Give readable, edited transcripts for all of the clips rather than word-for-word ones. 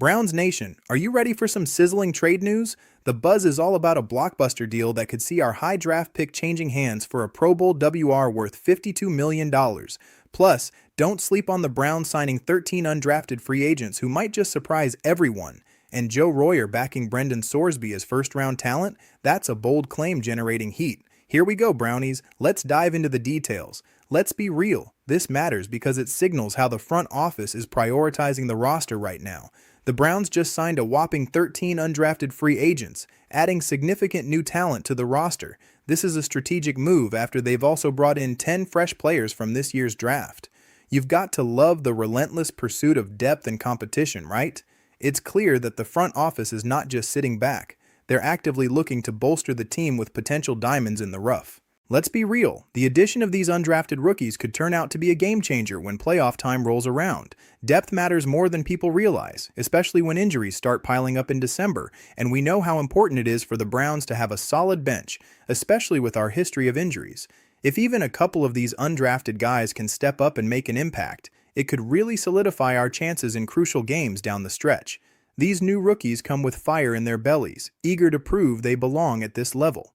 Browns Nation, are you ready for some sizzling trade news? The buzz is all about a blockbuster deal that could see our high draft pick changing hands for a Pro Bowl WR worth $52 million. Plus, don't sleep on the Browns signing 13 undrafted free agents who might just surprise everyone. And Joe Royer backing Brendan Sorsby as first-round talent? That's a bold claim generating heat. Here we go, Brownies. Let's dive into the details. Let's be real. This matters because it signals how the front office is prioritizing the roster right now. The Browns just signed a whopping 13 undrafted free agents, adding significant new talent to the roster. This is a strategic move after they've also brought in 10 fresh players from this year's draft. You've got to love the relentless pursuit of depth and competition, right? It's clear that the front office is not just sitting back. They're actively looking to bolster the team with potential diamonds in the rough. Let's be real, the addition of these undrafted rookies could turn out to be a game changer when playoff time rolls around. Depth matters more than people realize, especially when injuries start piling up in December, and we know how important it is for the Browns to have a solid bench, especially with our history of injuries. If even a couple of these undrafted guys can step up and make an impact, it could really solidify our chances in crucial games down the stretch. These new rookies come with fire in their bellies, eager to prove they belong at this level.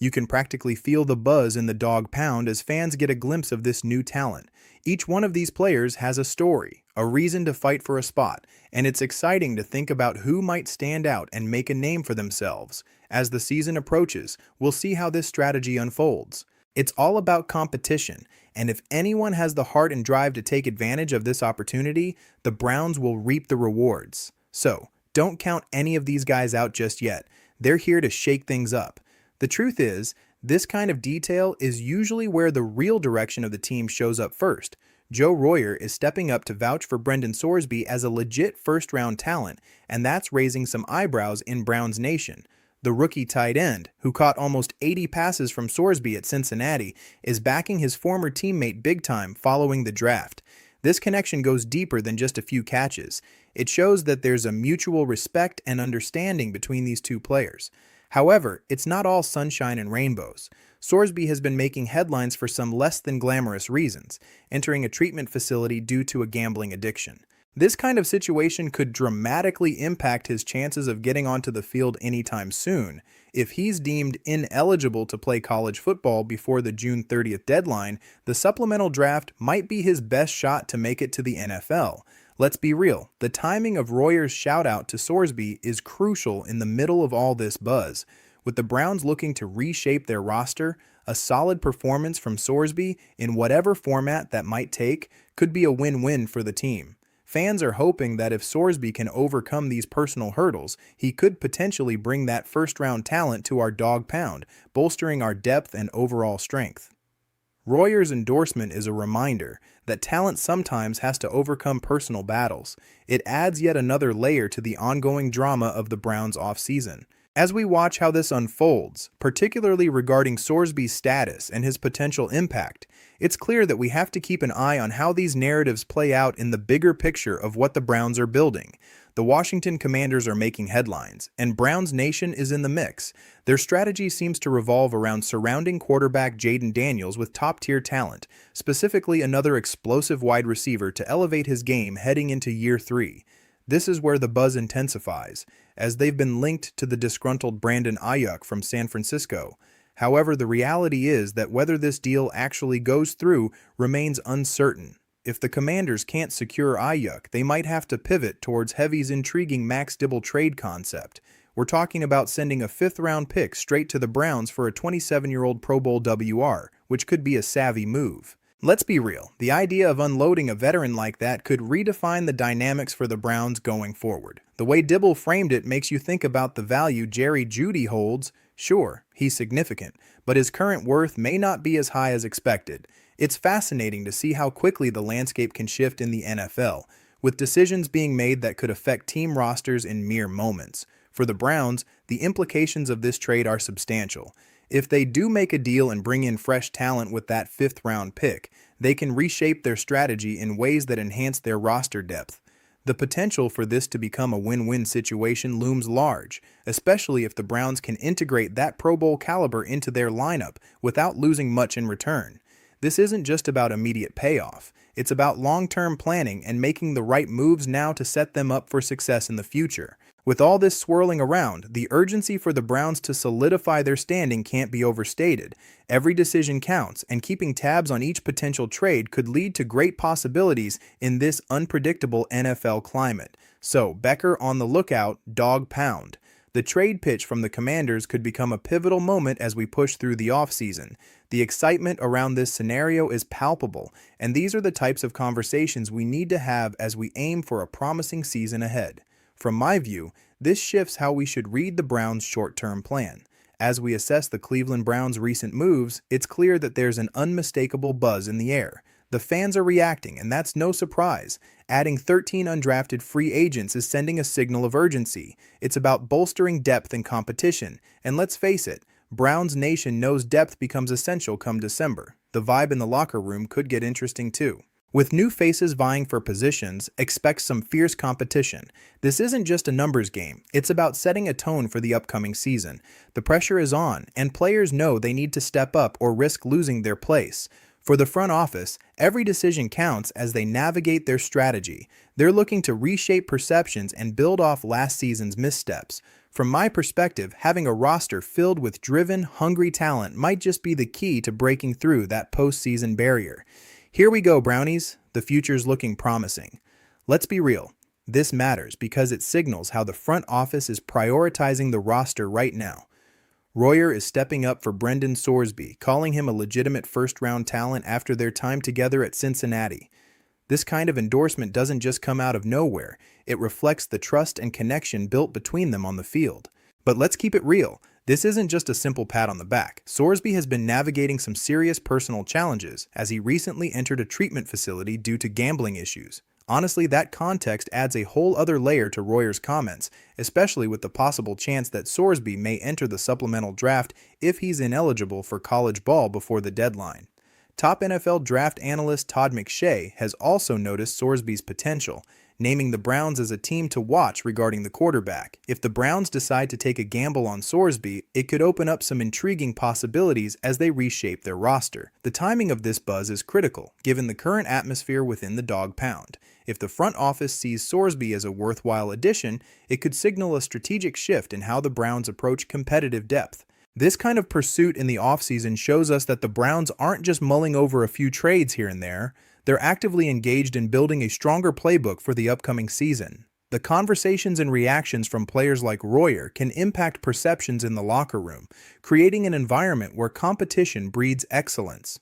You can practically feel the buzz in the dog pound as fans get a glimpse of this new talent. Each one of these players has a story, a reason to fight for a spot, and it's exciting to think about who might stand out and make a name for themselves. As the season approaches, we'll see how this strategy unfolds. It's all about competition, and if anyone has the heart and drive to take advantage of this opportunity, the Browns will reap the rewards. So, don't count any of these guys out just yet. They're here to shake things up. The truth is, this kind of detail is usually where the real direction of the team shows up first. Joe Royer is stepping up to vouch for Brendan Sorsby as a legit first-round talent, and that's raising some eyebrows in Browns Nation. The rookie tight end, who caught almost 80 passes from Sorsby at Cincinnati, is backing his former teammate big time following the draft. This connection goes deeper than just a few catches. It shows that there's a mutual respect and understanding between these two players. However, it's not all sunshine and rainbows. Sorsby has been making headlines for some less than glamorous reasons, entering a treatment facility due to a gambling addiction. This kind of situation could dramatically impact his chances of getting onto the field anytime soon. If he's deemed ineligible to play college football before the June 30th deadline, the supplemental draft might be his best shot to make it to the NFL. Let's be real, the timing of Royer's shout-out to Sorsby is crucial in the middle of all this buzz. With the Browns looking to reshape their roster, a solid performance from Sorsby, in whatever format that might take, could be a win-win for the team. Fans are hoping that if Sorsby can overcome these personal hurdles, he could potentially bring that first-round talent to our dog pound, bolstering our depth and overall strength. Royer's endorsement is a reminder that talent sometimes has to overcome personal battles. It adds yet another layer to the ongoing drama of the Browns' offseason. As we watch how this unfolds, particularly regarding Sorsby's status and his potential impact, it's clear that we have to keep an eye on how these narratives play out in the bigger picture of what the Browns are building. The Washington Commanders are making headlines, and Browns Nation is in the mix. Their strategy seems to revolve around surrounding quarterback Jayden Daniels with top-tier talent, specifically another explosive wide receiver to elevate his game heading into year 3. This is where the buzz intensifies, as they've been linked to the disgruntled Brandon Ayuk from San Francisco. However, the reality is that whether this deal actually goes through remains uncertain. If the Commanders can't secure Ayuk, they might have to pivot towards Heavy's intriguing Max Dibble trade concept. We're talking about sending a 5th-round pick straight to the Browns for a 27-year-old Pro Bowl WR, which could be a savvy move. Let's be real, the idea of unloading a veteran like that could redefine the dynamics for the Browns going forward. The way Dibble framed it makes you think about the value Jerry Jeudy holds. Sure, he's significant, but his current worth may not be as high as expected. It's fascinating to see how quickly the landscape can shift in the NFL, with decisions being made that could affect team rosters in mere moments. For the Browns, the implications of this trade are substantial. If they do make a deal and bring in fresh talent with that 5th-round pick, they can reshape their strategy in ways that enhance their roster depth. The potential for this to become a win-win situation looms large, especially if the Browns can integrate that Pro Bowl caliber into their lineup without losing much in return. This isn't just about immediate payoff. It's about long-term planning and making the right moves now to set them up for success in the future. With all this swirling around, the urgency for the Browns to solidify their standing can't be overstated. Every decision counts, and keeping tabs on each potential trade could lead to great possibilities in this unpredictable NFL climate. So, Becker on the lookout, dog pound. The trade pitch from the Commanders could become a pivotal moment as we push through the offseason. The excitement around this scenario is palpable, and these are the types of conversations we need to have as we aim for a promising season ahead. From my view, this shifts how we should read the Browns' short-term plan. As we assess the Cleveland Browns' recent moves, it's clear that there's an unmistakable buzz in the air. The fans are reacting, and that's no surprise. Adding 13 undrafted free agents is sending a signal of urgency. It's about bolstering depth and competition. And let's face it, Browns Nation knows depth becomes essential come December. The vibe in the locker room could get interesting too. With new faces vying for positions, expect some fierce competition. This isn't just a numbers game, it's about setting a tone for the upcoming season. The pressure is on, and players know they need to step up or risk losing their place. For the front office, every decision counts as they navigate their strategy. They're looking to reshape perceptions and build off last season's missteps. From my perspective, having a roster filled with driven, hungry talent might just be the key to breaking through that postseason barrier. Here we go, Brownies. The future's looking promising. Let's be real. This matters because it signals how the front office is prioritizing the roster right now. Royer is stepping up for Brendan Sorsby, calling him a legitimate first-round talent after their time together at Cincinnati. This kind of endorsement doesn't just come out of nowhere. It reflects the trust and connection built between them on the field. But let's keep it real. This isn't just a simple pat on the back. Sorsby has been navigating some serious personal challenges as he recently entered a treatment facility due to gambling issues. Honestly, that context adds a whole other layer to Royer's comments, especially with the possible chance that Sorsby may enter the supplemental draft if he's ineligible for college ball before the deadline. Top NFL draft analyst Todd McShay has also noticed Sorsby's potential, naming the Browns as a team to watch regarding the quarterback. If the Browns decide to take a gamble on Sorsby, it could open up some intriguing possibilities as they reshape their roster. The timing of this buzz is critical, given the current atmosphere within the dog pound. If the front office sees Sorsby as a worthwhile addition, it could signal a strategic shift in how the Browns approach competitive depth. This kind of pursuit in the offseason shows us that the Browns aren't just mulling over a few trades here and there. They're actively engaged in building a stronger playbook for the upcoming season. The conversations and reactions from players like Royer can impact perceptions in the locker room, creating an environment where competition breeds excellence.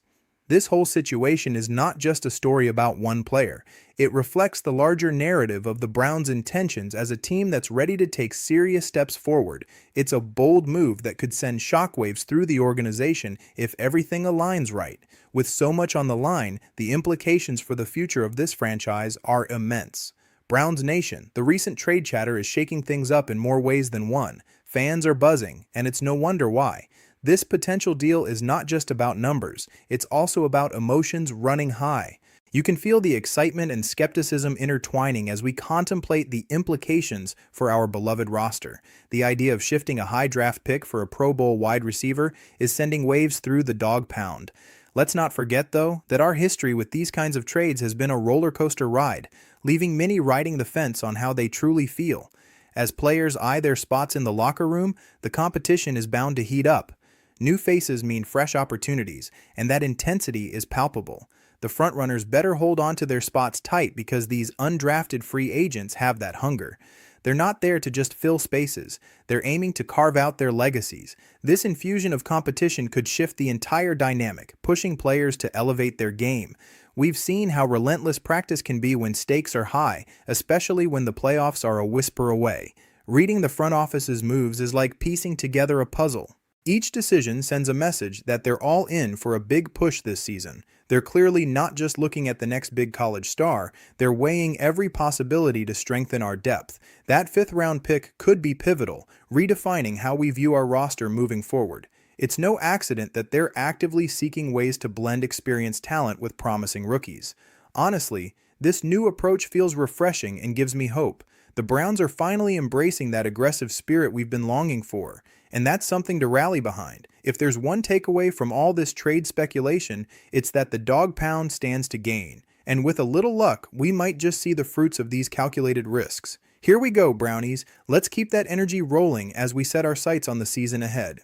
This whole situation is not just a story about one player. It reflects the larger narrative of the Browns' intentions as a team that's ready to take serious steps forward. It's a bold move that could send shockwaves through the organization if everything aligns right. With so much on the line, the implications for the future of this franchise are immense. Browns Nation, the recent trade chatter is shaking things up in more ways than one. Fans are buzzing, and it's no wonder why. This potential deal is not just about numbers, it's also about emotions running high. You can feel the excitement and skepticism intertwining as we contemplate the implications for our beloved roster. The idea of shifting a high draft pick for a Pro Bowl wide receiver is sending waves through the dog pound. Let's not forget, though, that our history with these kinds of trades has been a roller coaster ride, leaving many riding the fence on how they truly feel. As players eye their spots in the locker room, the competition is bound to heat up. New faces mean fresh opportunities, and that intensity is palpable. The frontrunners better hold on to their spots tight because these undrafted free agents have that hunger. They're not there to just fill spaces. They're aiming to carve out their legacies. This infusion of competition could shift the entire dynamic, pushing players to elevate their game. We've seen how relentless practice can be when stakes are high, especially when the playoffs are a whisper away. Reading the front office's moves is like piecing together a puzzle. Each decision sends a message that they're all in for a big push this season. They're clearly not just looking at the next big college star, they're weighing every possibility to strengthen our depth. That fifth-round pick could be pivotal, redefining how we view our roster moving forward. It's no accident that they're actively seeking ways to blend experienced talent with promising rookies. Honestly, this new approach feels refreshing and gives me hope. The Browns are finally embracing that aggressive spirit we've been longing for, and that's something to rally behind. If there's one takeaway from all this trade speculation, it's that the dog pound stands to gain. and with a little luck, we might just see the fruits of these calculated risks. Here we go, Brownies. Let's keep that energy rolling as we set our sights on the season ahead.